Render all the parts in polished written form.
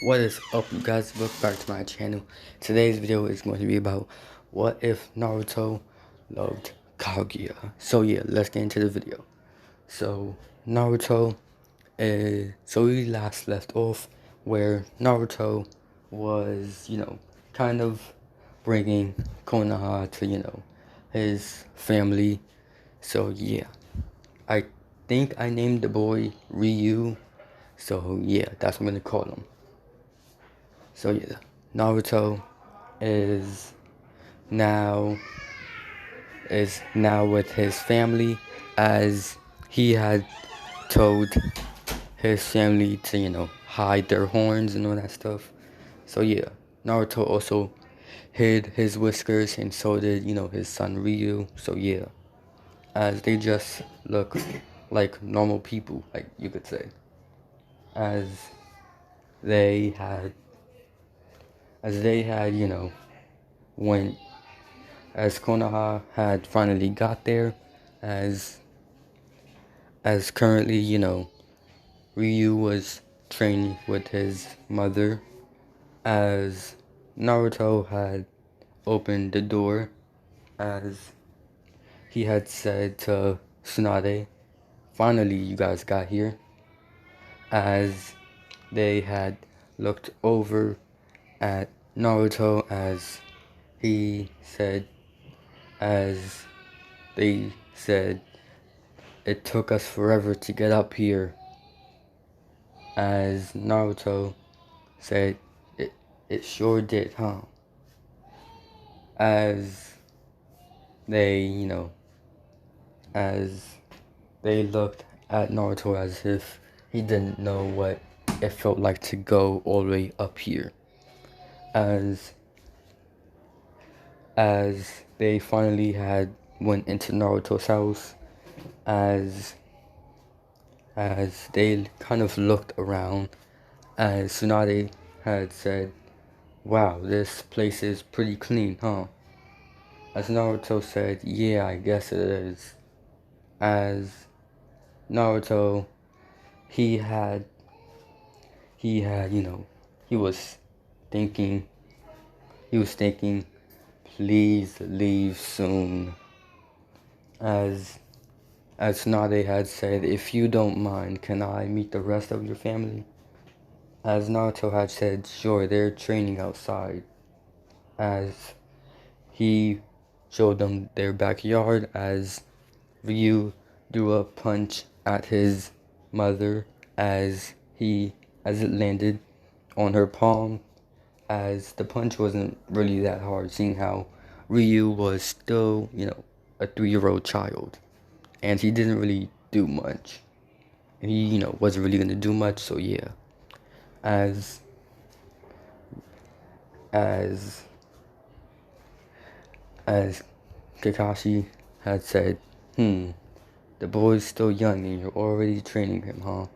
What is up, you guys? Welcome back to my channel. Today's video is going to be about what if Naruto loved Kaguya. So yeah, let's get into the video. So Naruto so we last left off where Naruto was, kind of bringing Konoha to, his family. So yeah, I think I named the boy Ryu. So yeah, that's what I'm gonna call him. So yeah, Naruto is now with his family, as he had told his family to, hide their horns and all that stuff. So yeah, Naruto also hid his whiskers, and so did, his son Ryu. So yeah, as they just look like normal people, like you could say, as they had when as Konoha had finally got there, as currently, Ryu was training with his mother, as Naruto had opened the door, as he had said to Tsunade, finally you guys got here, as they had looked over at Naruto, he said, as they said, it took us forever to get up here, as Naruto said, it sure did, huh? As they, as they looked at Naruto as if he didn't know what it felt like to go all the way up here. As they finally had went into Naruto's house, as they kind of looked around, as Tsunade had said, wow, this place is pretty clean, huh? As Naruto said, yeah, I guess it is. As Naruto, he had, he was thinking, please leave soon. As Tsunade had said, if you don't mind, can I meet the rest of your family? As Naruto had said, sure, they're training outside. As he showed them their backyard, as Ryu threw a punch at his mother, as it landed on her palm, as the punch wasn't really that hard, seeing how Ryu was still, a 3-year-old child, and he didn't really do much. He, wasn't really gonna do much, so yeah. As as as Kakashi had said, the boy's still young and you're already training him, huh?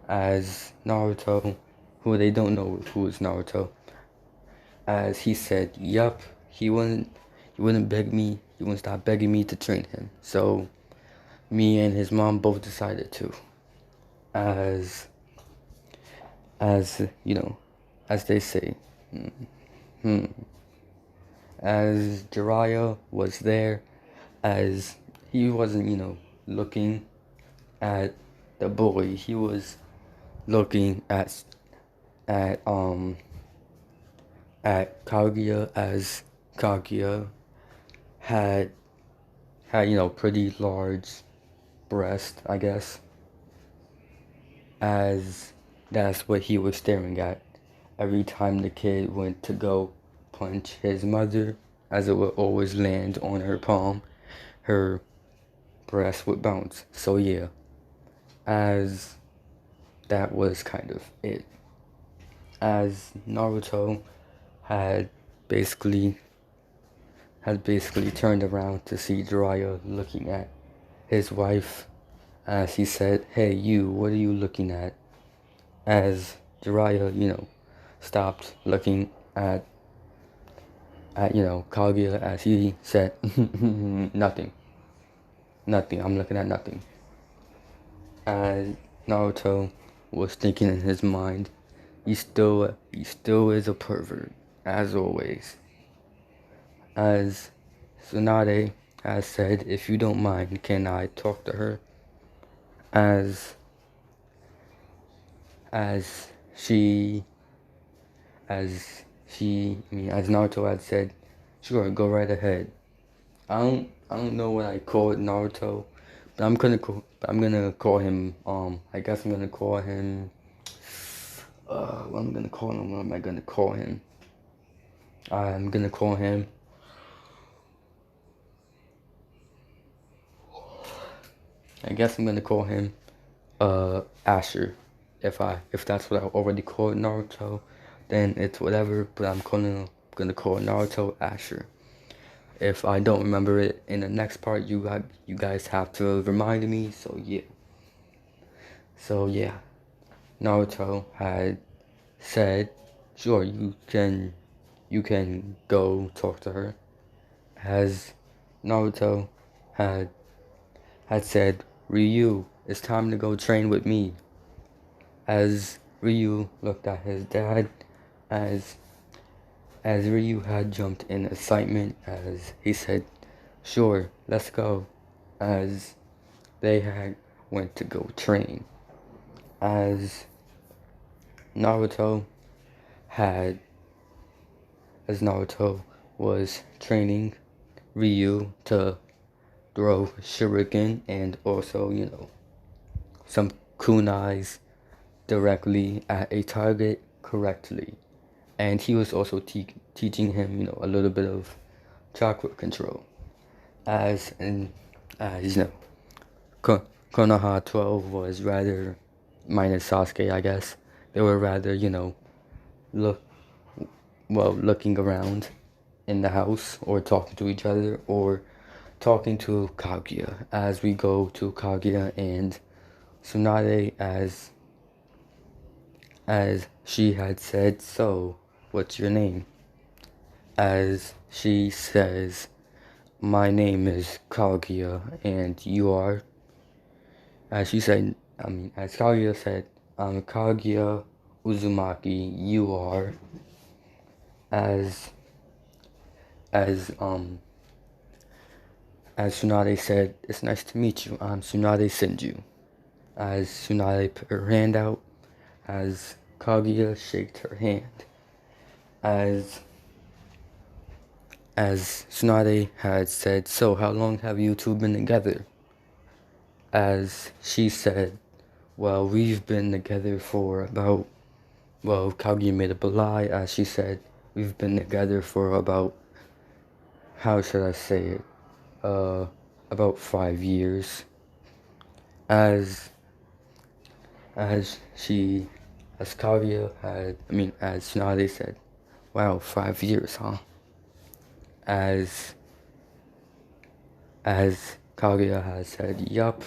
As Naruto, who they don't know who is Naruto, as he said, yup, he wouldn't stop begging me to train him. So me and his mom both decided to. As as they say, as Jiraiya was there, as he wasn't, looking at the boy, he was looking at Kaguya, as Kaguya had pretty large breast, I guess, as that's what he was staring at every time the kid went to go punch his mother, as it would always land on her palm, her breast would bounce. So yeah, as that was kind of it. As Naruto had basically turned around to see Jiraiya looking at his wife, as he said, hey you, what are you looking at? As Jiraiya, stopped looking at Kaguya, as he said, nothing, I'm looking at nothing. As Naruto was thinking in his mind, he still is a pervert, as always. As Tsunade has said, if you don't mind, can I talk to her? As as she as Naruto had said, sure, go right ahead. I don't know what I call it Naruto, but I'm gonna call him I guess I'm gonna call him what I'm gonna call him what am I gonna call him? I'm gonna call him I guess I'm gonna call him Asher. If that's what I already called Naruto, then it's whatever, but I'm gonna call Naruto Asher. If I don't remember it in the next part, you guys have to remind me. So yeah, Naruto had said, sure, you can go talk to her. As Naruto had had said, Ryu, it's time to go train with me. As Ryu looked at his dad, as Ryu had jumped in excitement, as he said, sure, let's go. As they had went to go train. As Naruto had as Naruto was training Ryu to throw shuriken and also, some kunais directly at a target correctly. And he was also teaching him, a little bit of chakra control. As Konoha 12 was rather, minus Sasuke, I guess, they were rather, look, looking around in the house or talking to each other or talking to Kaguya as we go to Kaguya and Tsunade as she had said, so what's your name? As she says, my name is Kaguya and you are, as Kaguya said, I'm Kaguya Uzumaki, you are, as Tsunade said, it's nice to meet you, I'm Tsunade Senju. As Tsunade put her hand out, as Kaguya shaked her hand. As Tsunade had said, so how long have you two been together? As she said, well, we've been together for about, Kaguya made up a lie, as she said, we've been together for about, how should I say it, about 5 years. As Kaguya as Tsunade said, wow, 5 years, huh? As Kaguya has said, yup,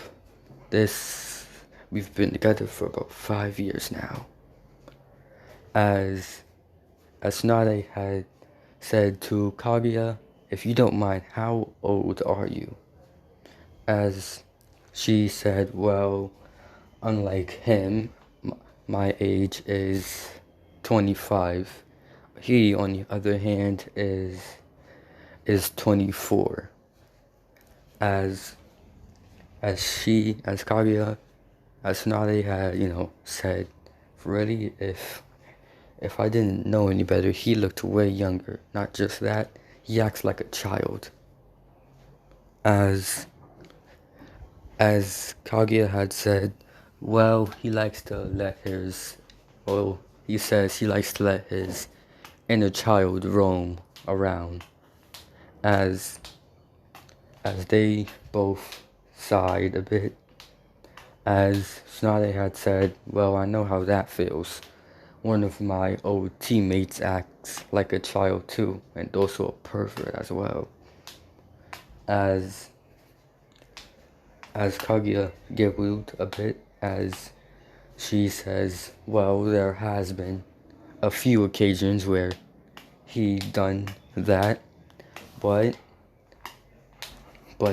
we've been together for about 5 years now. As Tsunade had said to Kaguya, if you don't mind, how old are you? As she said, well, unlike him, my age is 25. He, on the other hand, is 24. As Kaguya, as Tsunade had, said, really, if I didn't know any better, he looked way younger. Not just that, he acts like a child. As Kaguya had said, well, he says he likes to let his inner child roam around. As they both sighed a bit, as Tsunade had said, well, I know how that feels. One of my old teammates acts like a child too, and also a pervert as well. As Kaguya giggled a bit, as she says, well, there has been a few occasions where he done that, but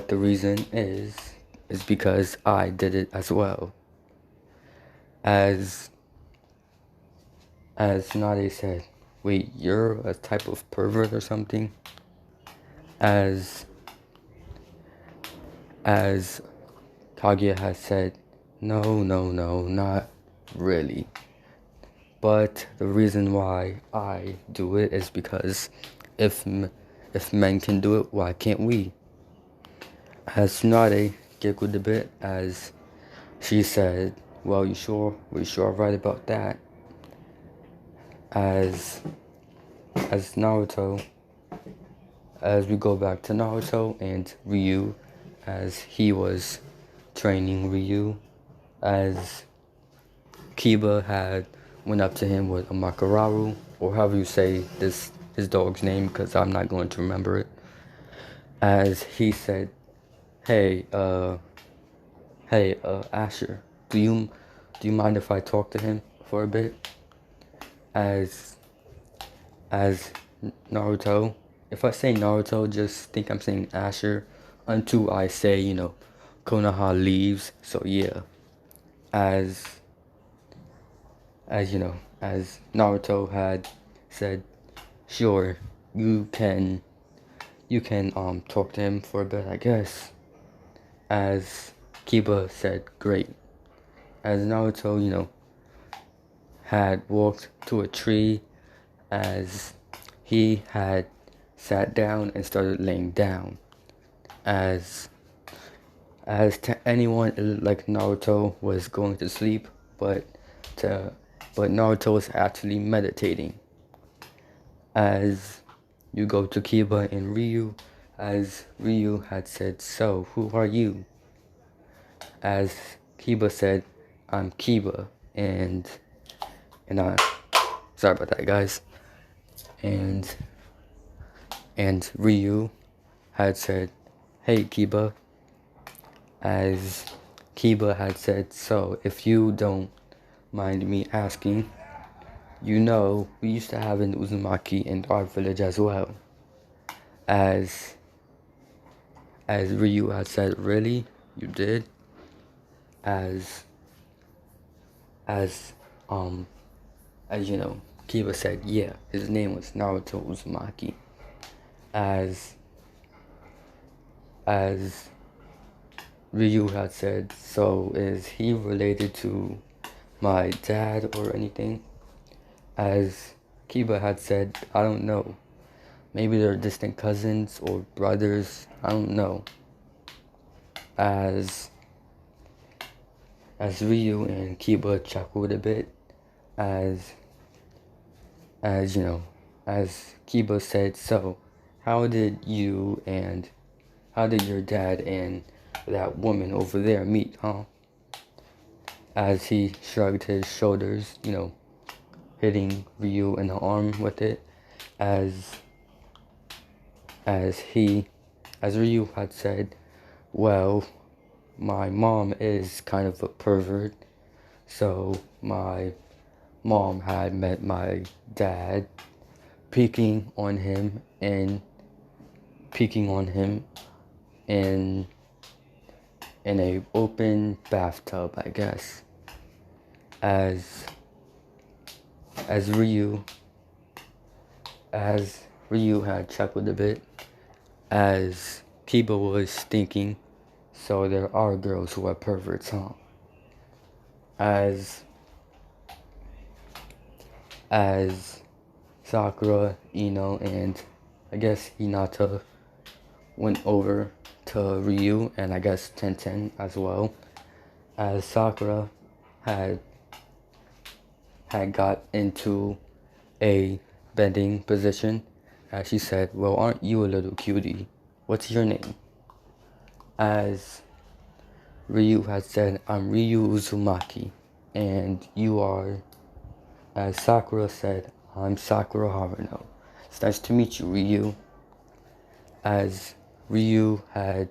the reason is because I did it as well. As As Nade said, wait, you're a type of pervert or something? As as Kaguya has said, no, no, no, not really. But the reason why I do it is because if if men can do it, why can't we? As Tsunade giggled a bit as she said, well, you sure? We sure are right about that. As Naruto, as we go back to Naruto and Ryu, as he was training Ryu, as Kiba had went up to him with a Makararu, or however you say his dog's name, because I'm not going to remember it. As he said, "Hey, Asher, do you mind if I talk to him for a bit?" As Naruto, if I say Naruto, just think I'm saying Asher, until I say Konoha leaves. So yeah, as as Naruto had said, sure, you can talk to him for a bit, I guess. As Kiba said, great. As Naruto, had walked to a tree, as he had sat down and started laying down. As to anyone, it looked like Naruto was going to sleep, but Naruto was actually meditating. As you go to Kiba and Ryu, as Ryu had said, so who are you? As Kiba said, I'm Kiba, and I, sorry about that, guys. And Ryu had said, hey Kiba. As Kiba had said, so if you don't mind me asking, we used to have an Uzumaki in our village as well. As Ryu had said, really? You did? As Kiba said, yeah, his name was Naruto Uzumaki. As Ryu had said, so is he related to my dad or anything? As Kiba had said, I don't know. Maybe they're distant cousins or brothers, I don't know. As Ryu and Kiba chuckled a bit, as Kiba said, so how did your dad and that woman over there meet, huh? As he shrugged his shoulders, hitting Ryu in the arm with it, as Ryu had said, well, my mom is kind of a pervert, so my mom had met my dad peeking on him in a open bathtub, I guess. As Ryu had chuckled a bit, as Kiba was thinking, so there are girls who are perverts, huh? As Sakura, Ino, and I guess Hinata went over to Ryu, and I guess Tenten as well, as Sakura had got into a bending position, as she said, well, aren't you a little cutie? What's your name? As Ryu had said, I'm Ryu Uzumaki, and you are, as Sakura said, I'm Sakura Haruno. It's nice to meet you, Ryu. As Ryu had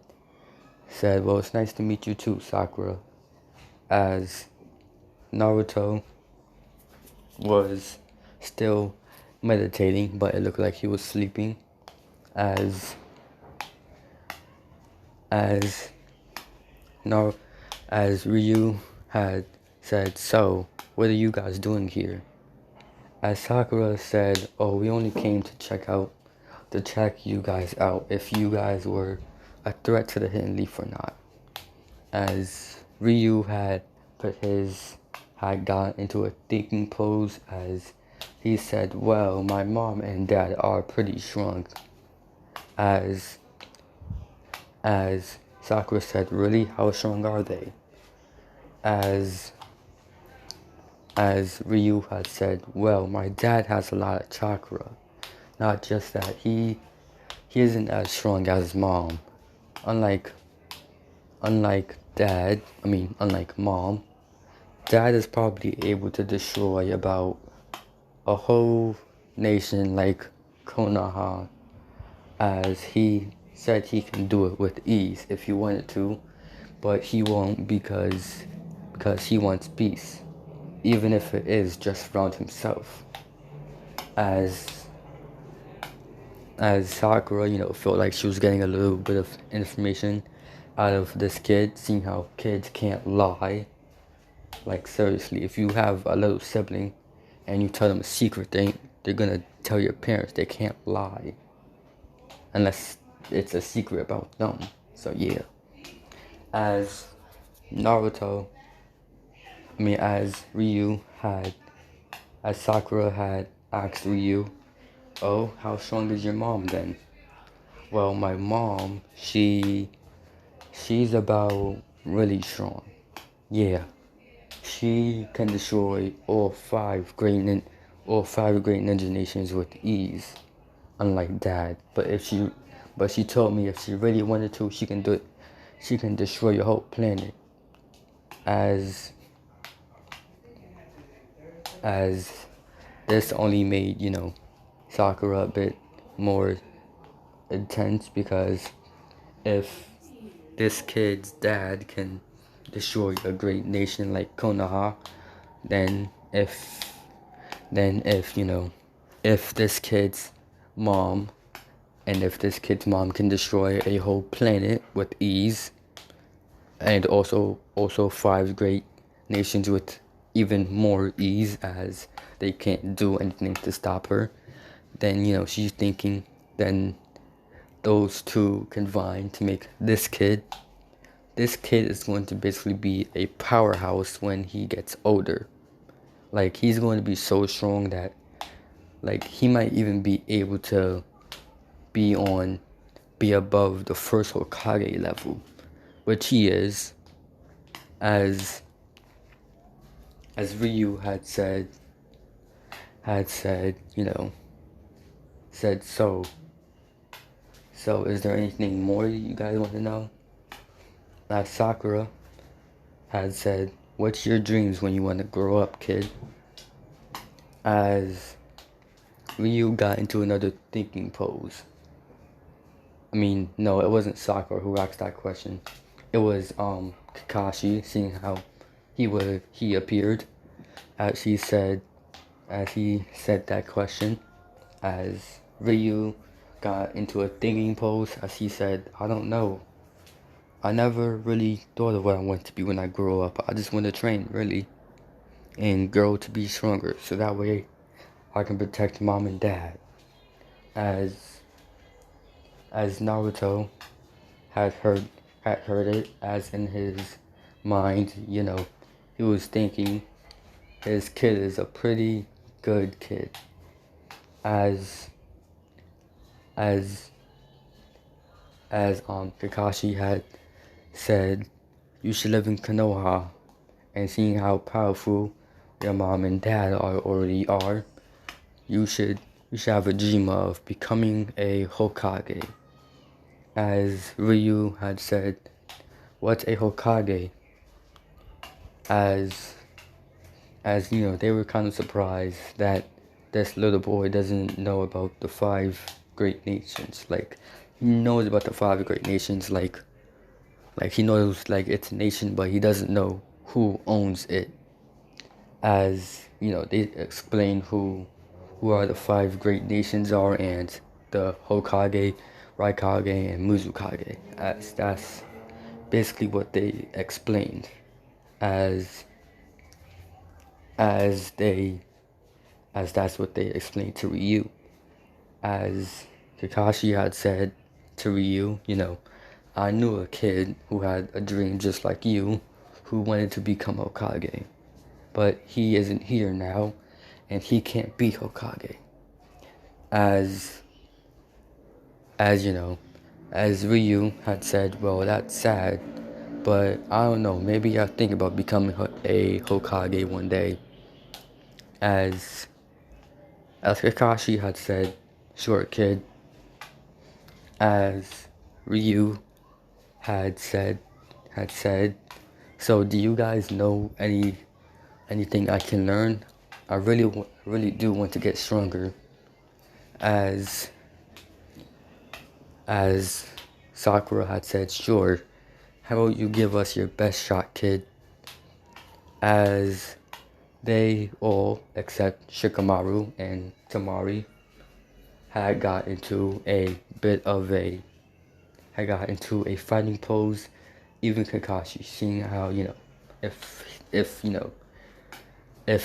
said, well, it's nice to meet you too, Sakura. As Naruto was still meditating, but it looked like he was sleeping. As Ryu had said, so, what are you guys doing here? as Sakura said, "Oh, we only came to check you guys out if you guys were a threat to the hidden leaf or not." As Ryu had got into a thinking pose as he said, "Well, my mom and dad are pretty strong." As as Sakura said, "Really? How strong are they?" As as Ryu had said, "Well, my dad has a lot of chakra. Not just that, he isn't as strong as his mom. Unlike unlike mom, dad is probably able to destroy about a whole nation like Konoha, as he said he can do it with ease if he wanted to, but he won't because he wants peace, even if it is just around himself." As Sakura, felt like she was getting a little bit of information out of this kid, seeing how kids can't lie. Like, seriously, if you have a little sibling and you tell them a secret, they're gonna tell your parents. They can't lie unless it's a secret about them. So yeah. As Naruto, as as Sakura had asked Ryu, "Oh, how strong is your mom then?" "Well, my mom, she's about really strong. Yeah, she can destroy all five great ninja nations with ease, unlike Dad. But she told me if she really wanted to, she can do it. She can destroy your whole planet." As as this only made Sakura a bit more intense, because if this kid's dad can destroy a great nation like Konoha, then if this kid's mom if this kid's mom can destroy a whole planet with ease, and also five great nations with even more ease, as they can't do anything to stop her, then she's thinking, then those two combine to make this kid is going to basically be a powerhouse when he gets older. Like, he's going to be so strong that, like, he might even be able to be above the first Hokage level, which he is, as Ryu had said, said so. So is there anything more you guys want to know? As Sakura had said, "What's your dreams when you want to grow up, kid?" As Ryu got into another thinking pose. No, it wasn't Sakura who asked that question. It was Kakashi, seeing how he appeared as he said that question. As Ryu got into a thinking pose, as he said, "I don't know. I never really thought of what I want to be when I grow up. I just want to train, really, and grow to be stronger, so that way I can protect mom and dad." As Naruto had heard it, as in his mind, he was thinking his kid is a pretty good kid. As as Kakashi had said, "You should live in Konoha," and seeing how powerful your mom and dad already are, you should have a dream of becoming a Hokage. As Ryu had said, "What's a Hokage?" As they were kind of surprised that this little boy doesn't know about the five great nations. Like, he knows about the five great nations, like he knows, like, it's a nation, but he doesn't know who owns it. As they explain who are the five great nations are, and the Hokage, Raikage, and Mizukage. As that's basically what they explained. As as they as that's what they explained to Ryu. As Kakashi had said to Ryu, I knew a kid who had a dream just like you, who wanted to become Hokage. But he isn't here now, and he can't be Hokage. As as Ryu had said, well, that's sad, but I don't know, maybe I'll think about becoming a Hokage one day. As Kakashi had said, sure, kid. As Ryu had said, so do you guys know anything I can learn? I really do want to get stronger. As Sakura had said, sure, how about you give us your best shot, kid? As they all, except Shikamaru and Tamari, had got into a fighting pose. Even Kakashi, seeing how, if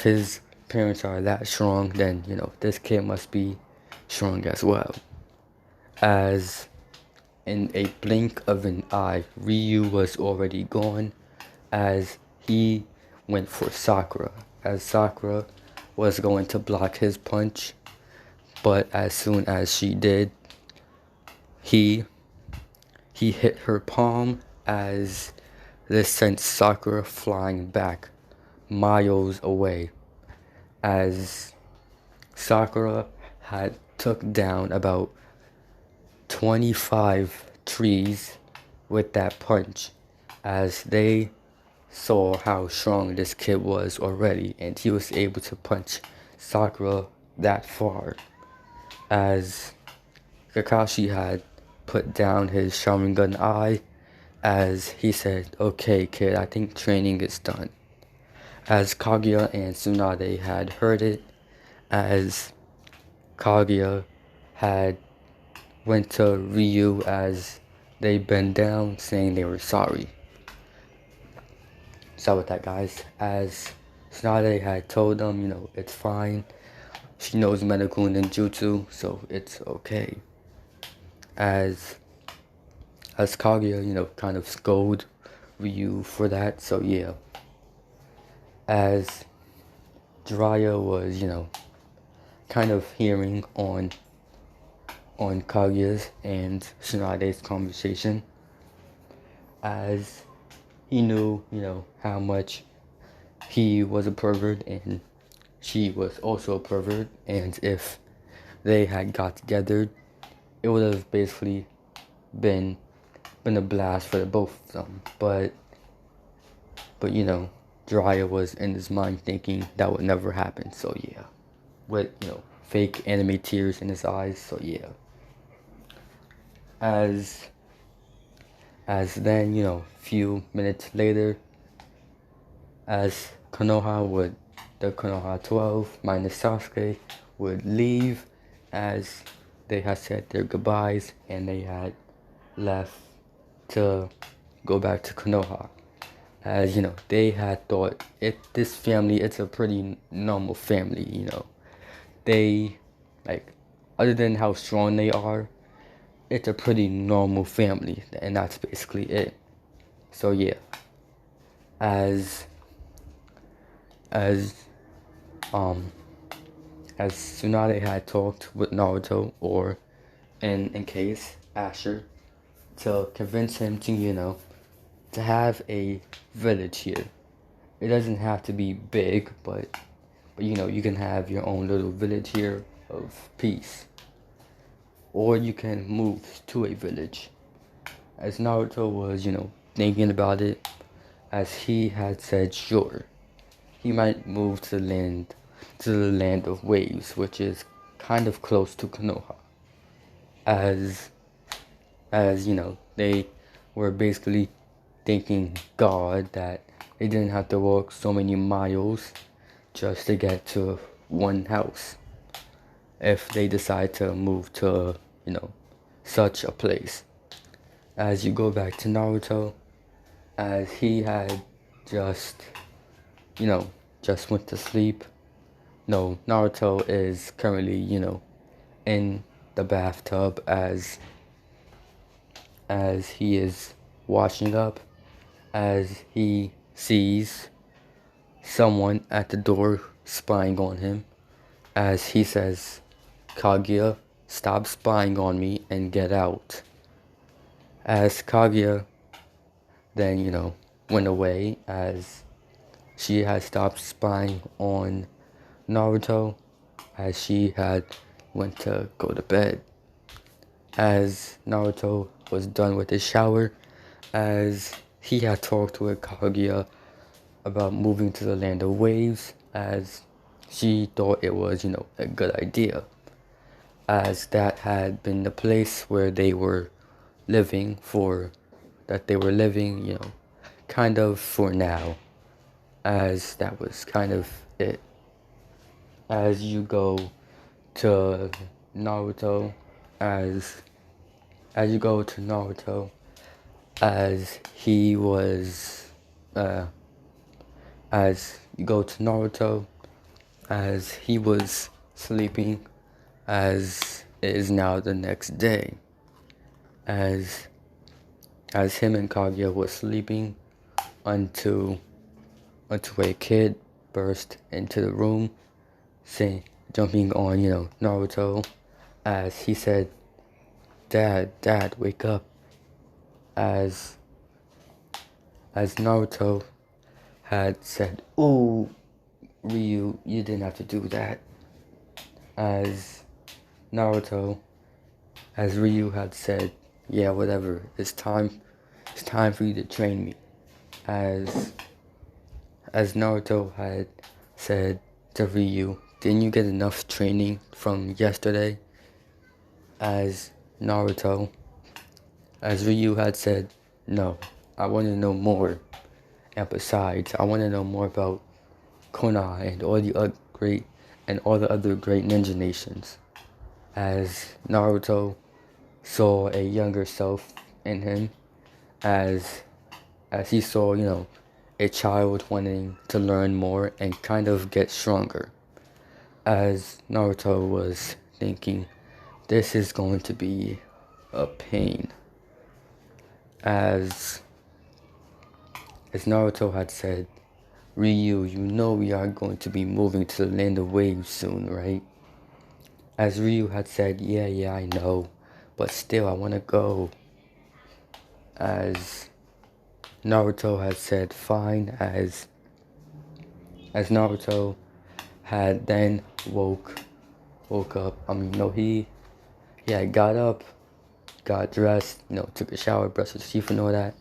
his parents are that strong, then, this kid must be strong as well. As in a blink of an eye, Ryu was already gone, as he went for Sakura. As Sakura was going to block his punch, but as soon as she did, he hit her palm, as this sent Sakura flying back miles away, as Sakura had took down about 25 trees with that punch, as they saw how strong this kid was already, and he was able to punch Sakura that far. As Kakashi had put down his Sharingan eye, as he said, okay kid, I think training is done. As Kaguya and Tsunade had heard it, as Kaguya had went to Ryu as they bent down saying they were sorry. So with that, guys, as Tsunade had told them, it's fine. She knows medical ninjutsu, so it's okay. As Kaguya, kind of scolded Ryu for that, so yeah. As Jiraiya was, kind of hearing on Kaguya's and Tsunade's conversation, as he knew, how much he was a pervert and she was also a pervert, and if they had got together, it would have basically been a blast for the both of them. But Jiraiya was in his mind thinking that would never happen, so yeah. With, fake anime tears in his eyes, so yeah. As then, few minutes later, as the Konoha 12 minus Sasuke would leave, as they had said their goodbyes and they had left to go back to Konoha. As, they had thought, this family, it's a pretty normal family, They, other than how strong they are, it's a pretty normal family, and that's basically it. So yeah, as Tsunade had talked with Naruto, or in case Asher, to convince him to to have a village here. It doesn't have to be big, but you can have your own little village here of peace. Or you can move to a village. As Naruto was, thinking about it, as he had said, sure, he might move to the land of waves, which is kind of close to Konoha. As they were basically thanking God that they didn't have to walk so many miles just to get to one house if they decide to move to, such a place. As you go back to Naruto, as he had just went to sleep, No, Naruto is currently, in the bathtub as he is washing up, as he sees someone at the door spying on him, as he says, Kaguya, stop spying on me and get out. As Kaguya then, went away, as she had stopped spying on Naruto, as she had went to go to bed. As Naruto was done with his shower, as he had talked with Kaguya about moving to the land of waves, as she thought it was, a good idea, as that had been the place where they were living kind of for now, as that was kind of it. As you go to Naruto, as you go to Naruto, as he was, as you go to Naruto, as he was sleeping, as it is now the next day, as him and Kaguya was sleeping, until a kid burst into the room, jumping on, Naruto, as he said, Dad, wake up. As Naruto had said, ooh, Ryu, you didn't have to do that. As Ryu had said, yeah, whatever, it's time for you to train me. As Naruto had said to Ryu, didn't you get enough training from yesterday? As Ryu had said, no, I want to know more. And besides, I want to know more about Konoha and all the other great ninja nations. As Naruto saw a younger self in him, as he saw, a child wanting to learn more and kind of get stronger. As Naruto was thinking, this is going to be a pain. As Naruto had said, Ryu, you know we are going to be moving to the land of waves soon, right? As Ryu had said, yeah, I know, but still I want to go. As Naruto had said, fine, as Naruto had then woke up. He had got up, got dressed, took a shower, brushed his teeth and all that,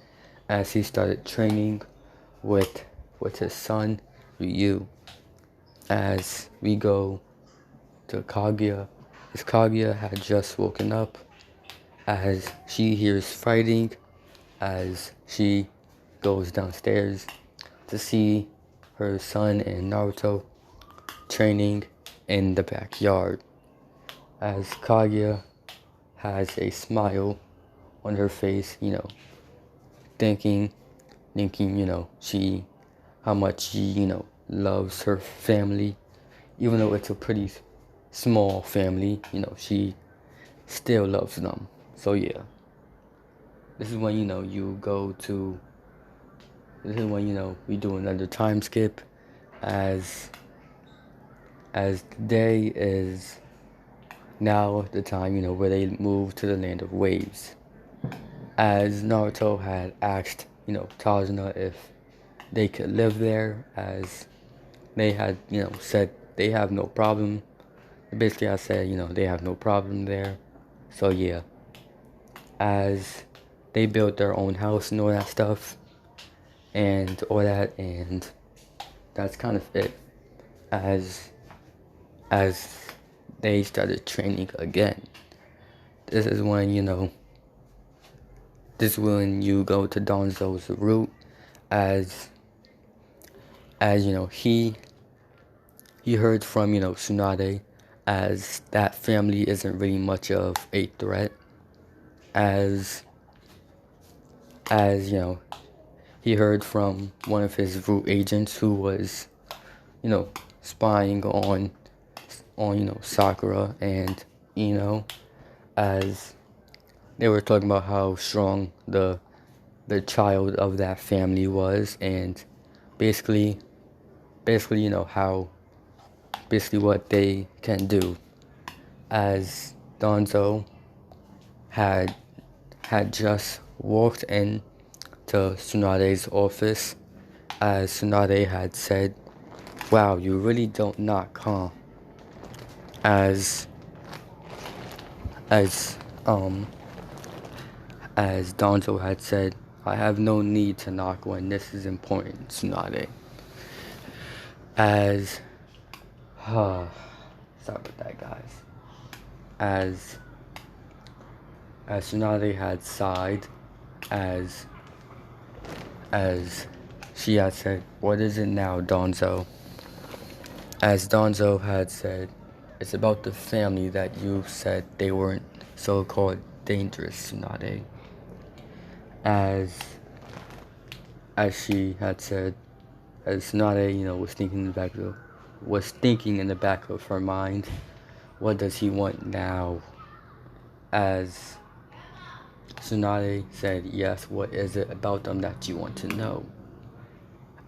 as he started training with his son, Ryu. As we go to Kaguya, as Kaguya had just woken up, as she hears fighting, as she goes downstairs to see her son and Naruto training in the backyard. As Kaguya has a smile on her face, thinking, how much she, loves her family. Even though it's a pretty small family, she still loves them. So yeah. This is when, we do another time skip, as today is now the time, where they move to the land of waves. As Naruto had asked, Tazuna if they could live there, as they had, said they have no problem. Basically, I said, they have no problem there. So yeah, as they built their own house and all that stuff, and that's kind of it. As they started training again. This is when, you go to Danzo's route, as he heard from, Tsunade, as that family isn't really much of a threat, as he heard from one of his root agents who was, spying on Sakura and Ino, as they were talking about how strong the child of that family was, and basically how basically what they can do, as Danzo had just walked in to Tsunade's office, as Tsunade had said, "Wow, you really don't knock, huh?" As as um as Danzo had said, "I have no need to knock when this is important, Tsunade." As sorry about that, guys. As Tsunade had sighed, as as she had said, "What is it now, Danzo?" As Danzo had said, "It's about the family that you said they weren't so-called dangerous, Tsunade." As she had said, as Tsunade, was thinking in the back of her mind, what does he want now? As Tsunade said, "Yes, what is it about them that you want to know?"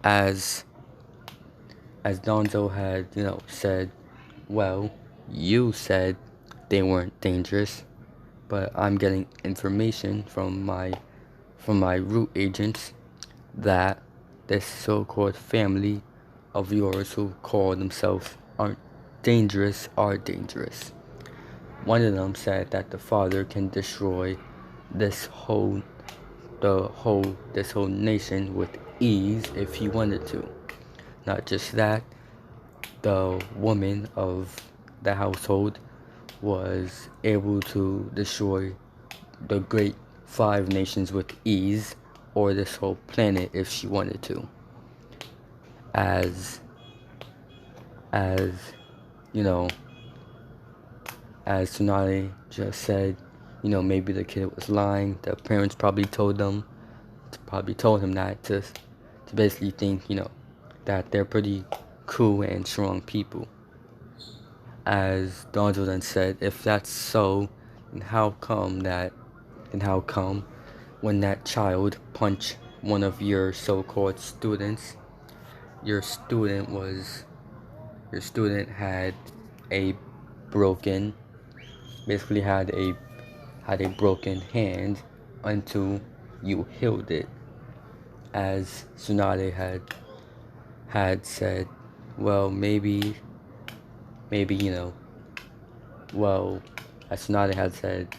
As Danzo had, said, "Well, you said they weren't dangerous, but I'm getting information from my root agents that this so-called family of yours who call themselves aren't dangerous are dangerous. One of them said that the father can destroy this whole nation with ease if he wanted to. Not just that, the woman of the household was able to destroy the great five nations with ease, or this whole planet if she wanted to." As you know, as Tsunade just said, maybe the kid was lying. The parents probably told him that to basically think, that they're pretty cool and strong people. As Danzo then said, if that's so, then how come when that child punched one of your so-called students, your student had a broken, basically had a broken hand until you healed it? As Tsunade had said, well, maybe, well, as Tsunade had said,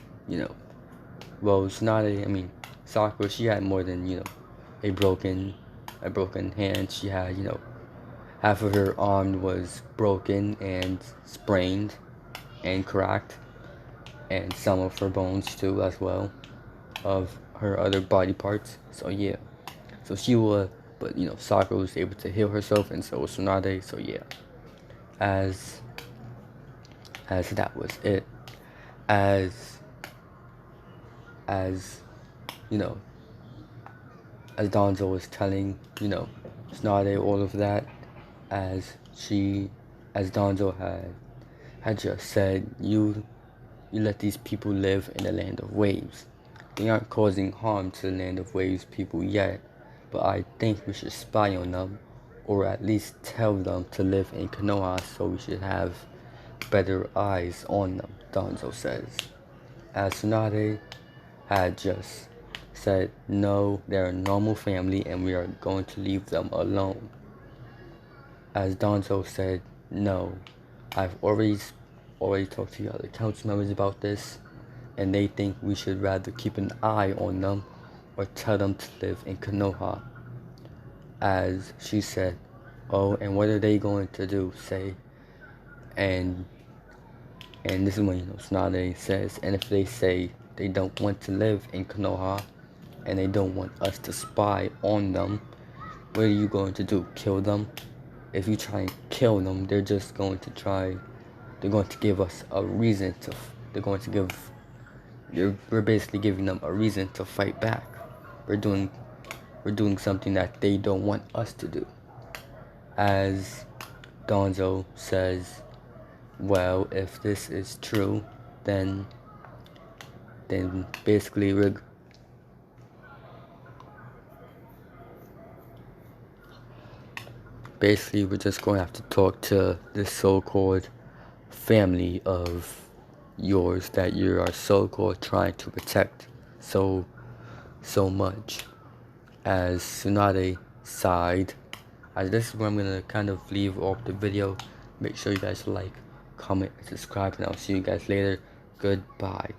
Sakura, she had more than, a broken hand. She had, half of her arm was broken and sprained and cracked, and some of her bones too as well, of her other body parts. So yeah, so she was, but Sakura was able to heal herself, and so was Tsunade. So yeah, as that was it. As you know, as Danzo was telling Tsunade all of that, as Danzo had just said, you let these people live in the land of waves. They aren't causing harm to the land of waves people yet, but I think we should spy on them, or at least tell them to live in Konoha, so we should have better eyes on them, Danzo says. As Tsunade had just said, no, they're a normal family and we are going to leave them alone. As Danzo said, no, I've already talked to the other council members about this, and they think we should rather keep an eye on them or tell them to live in Konoha. As she said, oh, and what are they going to do, say? And this is when Tsunade says, and if they say they don't want to live in Konoha and they don't want us to spy on them, what are you going to do? Kill them? If you try and kill them, they're going to give us a reason to, we're basically giving them a reason to fight back. We're doing something that they don't want us to do. As Danzo says, well, if this is true, then basically we're just going to have to talk to this so-called family of yours that you are so-called trying to protect so much. As Tsunade side, as this is where I'm gonna kind of leave off the video. Make sure you guys like, comment, and subscribe, and I'll see you guys later. Goodbye.